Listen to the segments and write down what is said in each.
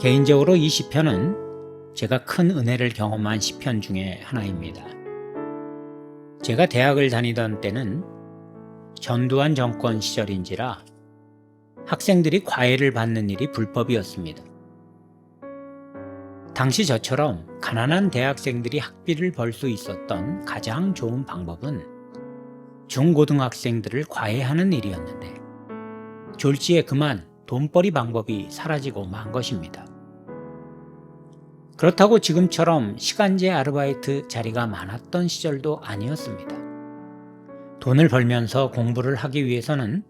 개인적으로 이 시편은 제가 큰 은혜를 경험한 시편 중에 하나입니다. 제가 대학을 다니던 때는 전두환 정권 시절인지라 학생들이 과외를 받는 일이 불법이었습니다. 당시 저처럼 가난한 대학생들이 학비를 벌 수 있었던 가장 좋은 방법은 중고등학생들을 과외하는 일이었는데 졸지에 그만 돈벌이 방법이 사라지고 만 것입니다. 그렇다고 지금처럼 시간제 아르바이트 자리가 많았던 시절도 아니었습니다. 돈을 벌면서 공부를 하기 위해서는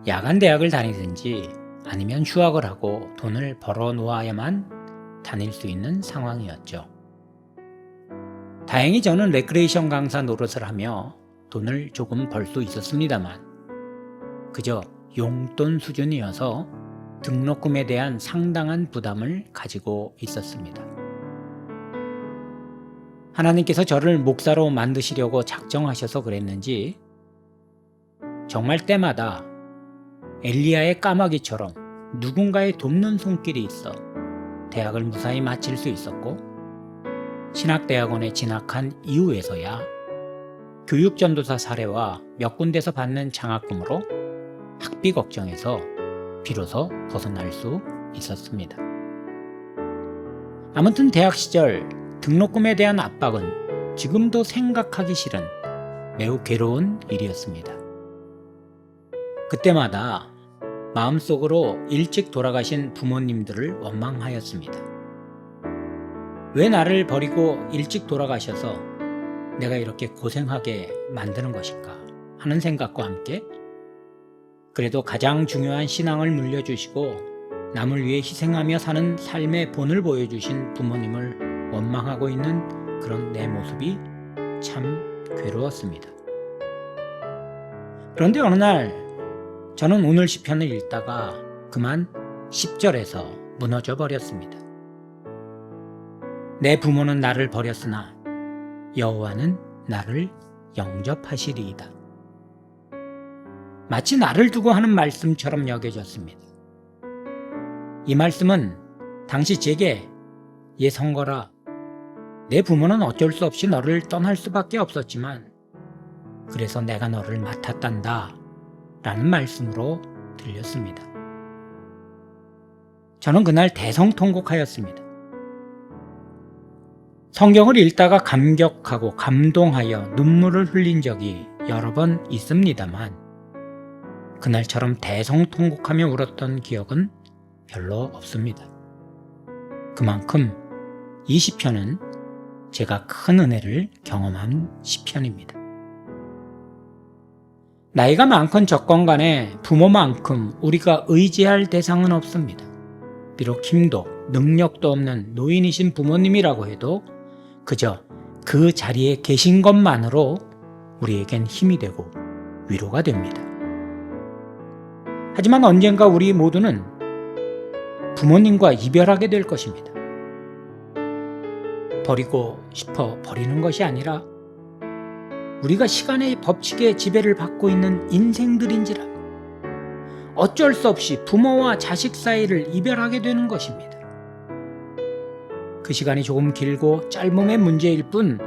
야간 대학을 다니든지 아니면 휴학을 하고 돈을 벌어 놓아야만 다닐 수 있는 상황이었죠. 다행히 저는 레크레이션 강사 노릇을 하며 돈을 조금 벌 수 있었습니다만 그저 용돈 수준이어서 등록금에 대한 상당한 부담을 가지고 있었습니다. 하나님께서 저를 목사로 만드시려고 작정하셔서 그랬는지 정말 때마다 엘리야의 까마귀처럼 누군가의 돕는 손길이 있어 대학을 무사히 마칠 수 있었고 신학대학원에 진학한 이후에서야 교육전도사 사례와 몇 군데서 받는 장학금으로 학비 걱정에서 비로소 벗어날 수 있었습니다. 아무튼 대학 시절 등록금에 대한 압박은 지금도 생각하기 싫은 매우 괴로운 일이었습니다. 그때마다 마음속으로 일찍 돌아가신 부모님들을 원망하였습니다. 왜 나를 버리고 일찍 돌아가셔서 내가 이렇게 고생하게 만드는 것일까 하는 생각과 함께 그래도 가장 중요한 신앙을 물려주시고 남을 위해 희생하며 사는 삶의 본을 보여주신 부모님을 원망하고 있는 그런 내 모습이 참 괴로웠습니다. 그런데 어느 날 저는 오늘 시편을 읽다가 그만 10절에서 무너져 버렸습니다. 내 부모는 나를 버렸으나 여호와는 나를 영접하시리이다. 마치 나를 두고 하는 말씀처럼 여겨졌습니다. 이 말씀은 당시 제게 성거라 내 부모는 어쩔 수 없이 너를 떠날 수밖에 없었지만 그래서 내가 너를 맡았단다 라는 말씀으로 들렸습니다. 저는 그날 대성통곡하였습니다. 성경을 읽다가 감격하고 감동하여 눈물을 흘린 적이 여러 번 있습니다만 그날처럼 대성통곡하며 울었던 기억은 별로 없습니다. 그만큼 이 시편은 제가 큰 은혜를 경험한 시편입니다. 나이가 많건 적건 간에 부모만큼 우리가 의지할 대상은 없습니다. 비록 힘도 능력도 없는 노인이신 부모님이라고 해도 그저 그 자리에 계신 것만으로 우리에겐 힘이 되고 위로가 됩니다. 하지만 언젠가 우리 모두는 부모님과 이별하게 될 것입니다. 버리고 싶어 버리는 것이 아니라 우리가 시간의 법칙에 지배를 받고 있는 인생들인지라 어쩔 수 없이 부모와 자식 사이를 이별하게 되는 것입니다. 그 시간이 조금 길고 짧음의 문제일 뿐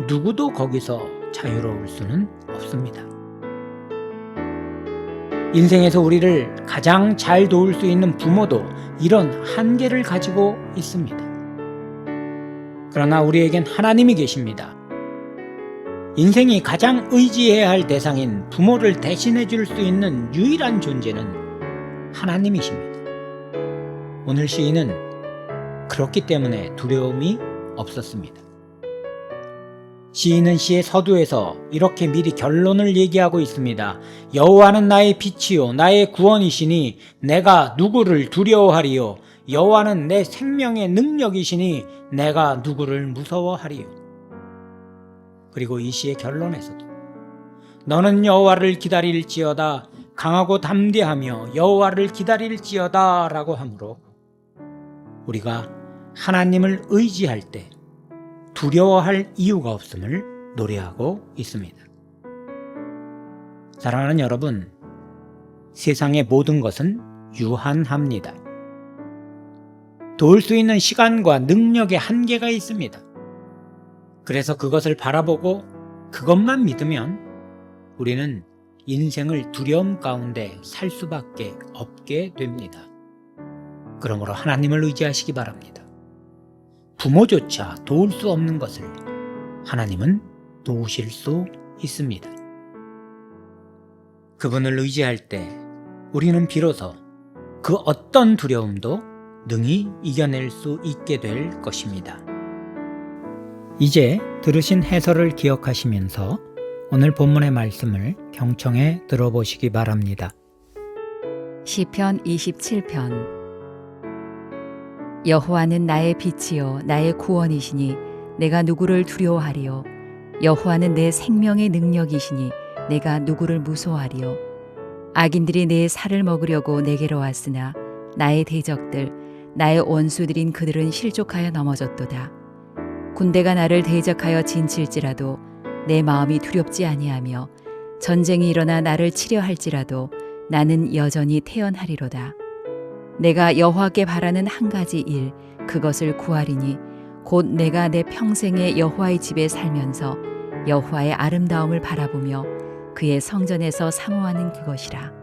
누구도 거기서 자유로울 수는 없습니다. 인생에서 우리를 가장 잘 도울 수 있는 부모도 이런 한계를 가지고 있습니다. 그러나 우리에겐 하나님이 계십니다. 인생이 가장 의지해야 할 대상인 부모를 대신해 줄 수 있는 유일한 존재는 하나님이십니다. 오늘 시인은 그렇기 때문에 두려움이 없었습니다. 시인은 시의 서두에서 이렇게 미리 결론을 얘기하고 있습니다. 여호와는 나의 빛이요 나의 구원이시니 내가 누구를 두려워하리요. 여호와는 내 생명의 능력이시니 내가 누구를 무서워하리요. 그리고 이 시의 결론에서도 너는 여호와를 기다릴지어다 강하고 담대하며 여호와를 기다릴지어다 라고 하므로 우리가 하나님을 의지할 때 두려워할 이유가 없음을 노래하고 있습니다. 사랑하는 여러분, 세상의 모든 것은 유한합니다. 도울 수 있는 시간과 능력의 한계가 있습니다. 그래서 그것을 바라보고 그것만 믿으면 우리는 인생을 두려움 가운데 살 수밖에 없게 됩니다. 그러므로 하나님을 의지하시기 바랍니다. 부모조차 도울 수 없는 것을 하나님은 도우실 수 있습니다. 그분을 의지할 때 우리는 비로소 그 어떤 두려움도 능히 이겨낼 수 있게 될 것입니다. 이제 들으신 해설을 기억하시면서 오늘 본문의 말씀을 경청해 들어보시기 바랍니다. 시편 27편. 여호와는 나의 빛이요 나의 구원이시니 내가 누구를 두려워하리요. 여호와는 내 생명의 능력이시니 내가 누구를 무서워하리요. 악인들이 내 살을 먹으려고 내게로 왔으나 나의 대적들 나의 원수들인 그들은 실족하여 넘어졌도다. 군대가 나를 대적하여 진칠지라도 내 마음이 두렵지 아니하며 전쟁이 일어나 나를 치려 할지라도 나는 여전히 태연하리로다. 내가 여호와께 바라는 한 가지 일 그것을 구하리니 곧 내가 내 평생에 여호와의 집에 살면서 여호와의 아름다움을 바라보며 그의 성전에서 사모하는 그것이라.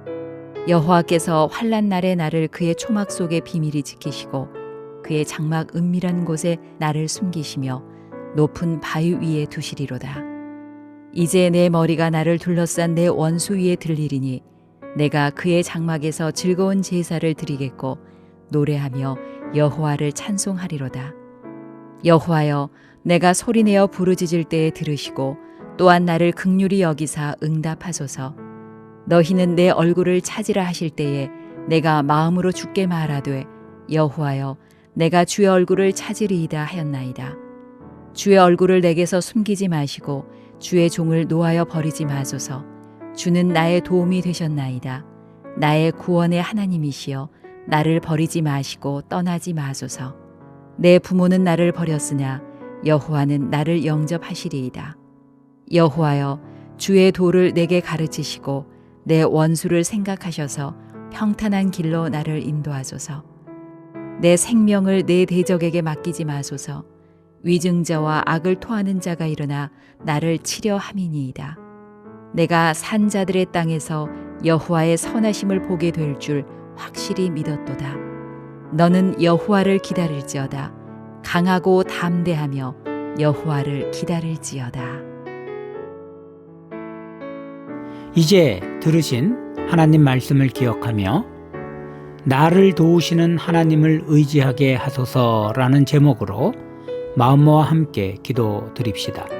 여호와께서 환난 날에 나를 그의 초막 속에 비밀히 지키시고 그의 장막 은밀한 곳에 나를 숨기시며 높은 바위 위에 두시리로다. 이제 내 머리가 나를 둘러싼 내 원수 위에 들리리니 내가 그의 장막에서 즐거운 제사를 드리겠고 노래하며 여호와를 찬송하리로다. 여호와여, 내가 소리내어 부르짖을 때에 들으시고 또한 나를 긍휼히 여기사 응답하소서. 너희는 내 얼굴을 찾으라 하실 때에 내가 마음으로 주께 말하되 여호와여, 내가 주의 얼굴을 찾으리이다 하였나이다. 주의 얼굴을 내게서 숨기지 마시고 주의 종을 노하여 버리지 마소서. 주는 나의 도움이 되셨나이다. 나의 구원의 하나님이시여 나를 버리지 마시고 떠나지 마소서. 내 부모는 나를 버렸으나 여호와는 나를 영접하시리이다. 여호와여, 주의 도를 내게 가르치시고 내 원수를 생각하셔서 평탄한 길로 나를 인도하소서. 내 생명을 내 대적에게 맡기지 마소서. 위증자와 악을 토하는 자가 일어나 나를 치려 함이니이다. 내가 산 자들의 땅에서 여호와의 선하심을 보게 될 줄 확실히 믿었도다. 너는 여호와를 기다릴지어다. 강하고 담대하며 여호와를 기다릴지어다. 이제 들으신 하나님 말씀을 기억하며 나를 도우시는 하나님을 의지하게 하소서라는 제목으로 마음모와 함께 기도 드립시다.